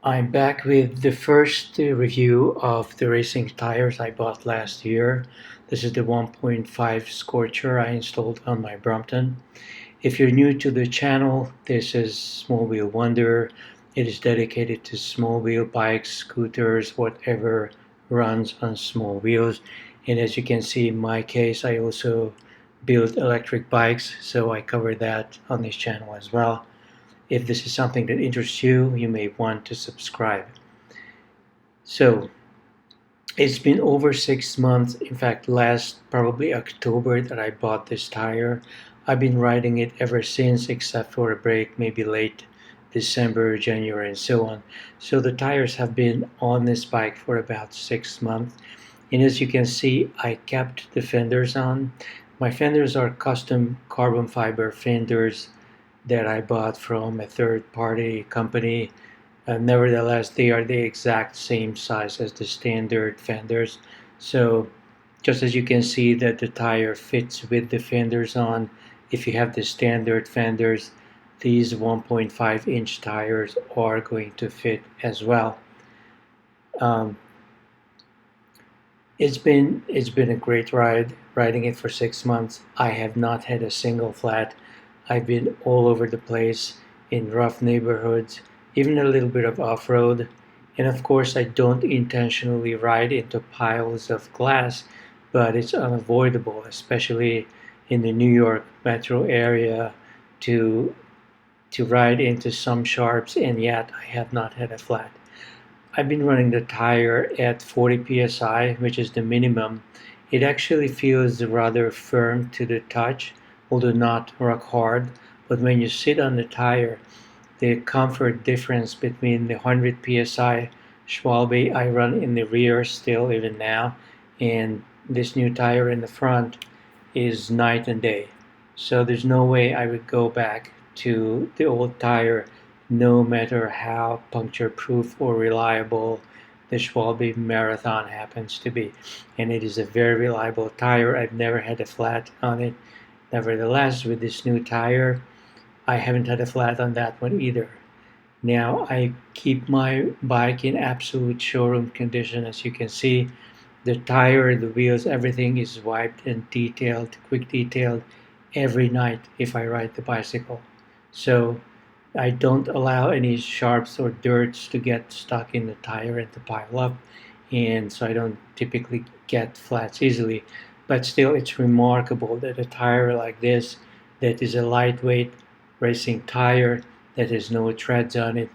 I'm back with the first review of the racing tires I bought last year. This is the 1.5 Scorcher I installed on my Brompton. If you're new to the channel, this is Small Wheel Wonder. It is dedicated to small wheel bikes, scooters, whatever runs on small wheels. And as you can see in my case, I also build electric bikes, so I cover that on this channel as well. If this is something that interests you, you may want to subscribe. So, it's been over 6 months, in fact, last probably October that I bought this tire. I've been riding it ever since, except for a break, maybe late December, January, and so on. So the tires have been on this bike for about 6 months. And as you can see, I kept the fenders on. My fenders are custom carbon fiber fenders that I bought from a third-party company. Nevertheless, they are the exact same size as the standard fenders. So just as you can see that the tire fits with the fenders on, if you have the standard fenders, these 1.5-inch tires are going to fit as well. Um, it's been a great ride riding it for 6 months. I have not had a single flat. I've been all over the place in rough neighborhoods, even a little bit of off-road. And of course, I don't intentionally ride into piles of glass, but it's unavoidable, especially in the New York metro area, to ride into some sharps, and yet I have not had a flat. I've been running the tire at 40 psi, which is the minimum. It actually feels rather firm to the touch, although not rock hard. But when you sit on the tire, the comfort difference between the 100 psi Schwalbe I run in the rear still even now and this new tire in the front is night and day. So there's no way I would go back to the old tire, no matter how puncture proof or reliable the Schwalbe Marathon happens to be. And it is a very reliable tire. I've never had a flat on it. Nevertheless, with this new tire, I haven't had a flat on that one either. Now I keep my bike in absolute showroom condition. As you can see, the tire, the wheels, everything is wiped and detailed, quick detailed every night if I ride the bicycle. So I don't allow any sharps or dirts to get stuck in the tire and to pile up, and so I don't typically get flats easily. But still, it's remarkable that a tire like this, that is a lightweight racing tire that has no treads on it,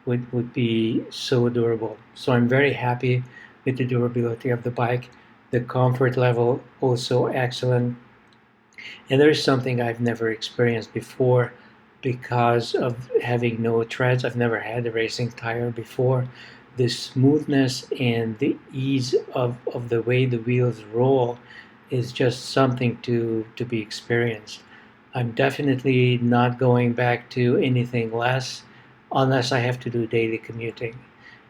would be so durable. So I'm very happy with the durability of the bike. The comfort level also excellent. And there is something I've never experienced before because of having no treads. I've never had a racing tire before. The smoothness and the ease of the way the wheels roll is just something to be experienced. I'm definitely not going back to anything less unless I have to do daily commuting.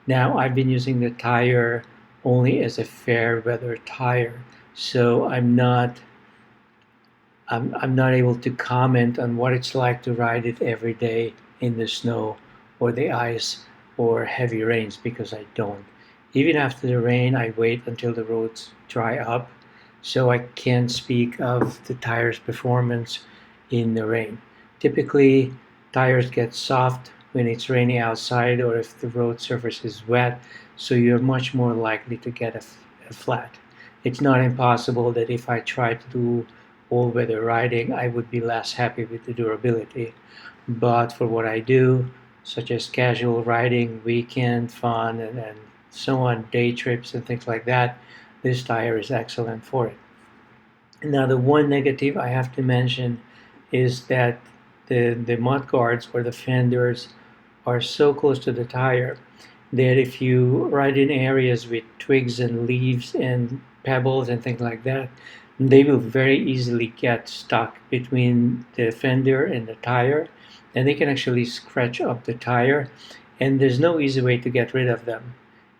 Now, I've been using the tire only as a fair weather tire, so I'm not able to comment on what it's like to ride it every day in the snow or the ice or heavy rains because I don't. Even after the rain, I wait until the roads dry up, so I can't speak of the tire's performance in the rain. Typically, tires get soft when it's raining outside or if the road surface is wet, so you're much more likely to get a flat. It's not impossible that if I try to do all-weather riding, I would be less happy with the durability. But for what I do, such as casual riding, weekend fun, and so on, day trips and things like that, this tire is excellent for it. Now, the one negative I have to mention is that the mud guards or the fenders are so close to the tire that if you ride in areas with twigs and leaves and pebbles and things like that, they will very easily get stuck between the fender and the tire, and they can actually scratch up the tire, and there's no easy way to get rid of them.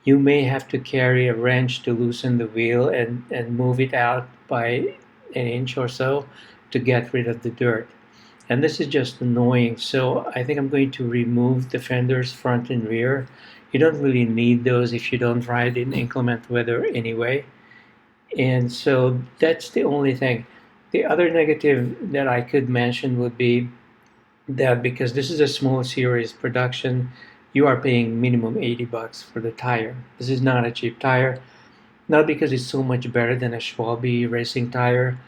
You may have to carry a wrench to loosen the wheel and move it out by an inch or so to get rid of the dirt. And this is just annoying, so I think I'm going to remove the fenders front and rear You don't really need those if you don't ride in inclement weather anyway. And so that's the only thing. The other negative that I could mention would be that because this is a small series production, you are paying minimum $80 for the tire. This is not a cheap tire, not because it's so much better than a Schwalbe racing tire,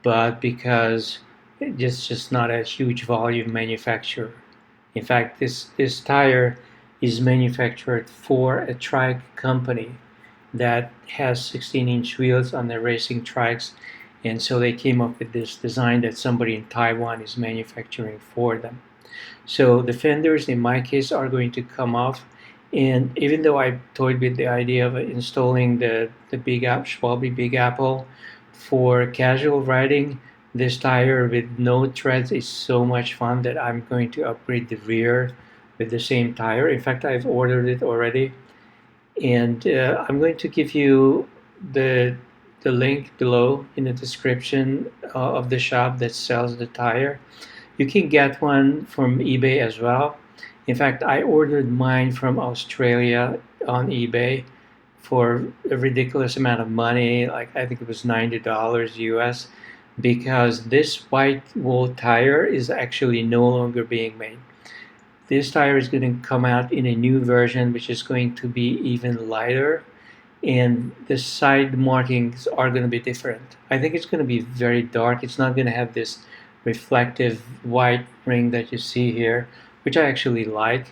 but because it's just not a huge volume manufacturer. In fact, this tire is manufactured for a trike company that has 16-inch wheels on their racing trikes, and so they came up with this design that somebody in Taiwan is manufacturing for them. So the fenders in my case are going to come off, and even though I toyed with the idea of installing the Big Apple Schwalbe Big Apple for casual riding, this tire with no treads is so much fun that I'm going to upgrade the rear with the same tire. In fact, I've ordered it already, and I'm going to give you the link below in the description of the shop that sells the tire. You can get one from eBay as well. In fact, I ordered mine from Australia on eBay for a ridiculous amount of money, like I think it was $90 US, because this white wool tire is actually no longer being made. This tire is going to come out in a new version, which is going to be even lighter, and the side markings are going to be different. I think it's going to be very dark. It's not going to have this reflective white ring that you see here, which I actually like.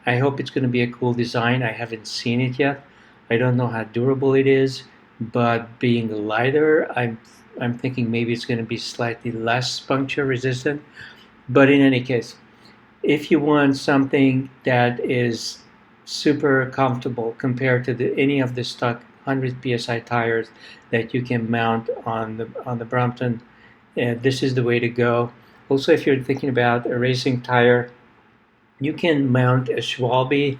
I hope it's going to be a cool design. I haven't seen it yet. I don't know how durable it is, but being lighter, I'm thinking maybe it's going to be slightly less puncture resistant. But in any case, if you want something that is super comfortable compared to any of the stock 100 psi tires that you can mount on the Brompton, this is the way to go. Also, if you're thinking about a racing tire, you can mount a Schwalbe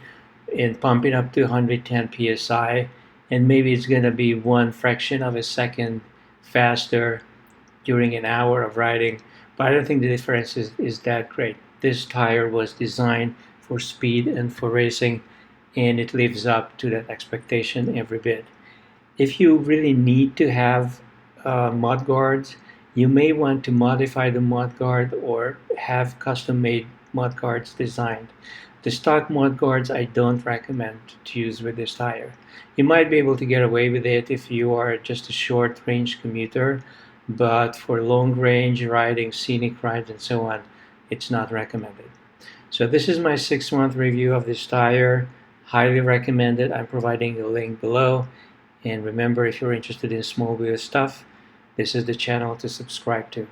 and pump it up to 110 psi, and maybe it's going to be one fraction of a second faster during an hour of riding, but I don't think the difference is that great. This tire was designed for speed and for racing, and it lives up to that expectation every bit. If you really need to have mud guards, you may want to modify the mud guard or have custom-made mud guards designed. The stock mud guards I don't recommend to use with this tire. You might be able to get away with it if you are just a short-range commuter, but for long-range riding, scenic rides, and so on, it's not recommended. So this is my 6-month review of this tire. Highly recommended. I'm providing a link below. And remember, if you're interested in small wheel stuff, this is the channel to subscribe to.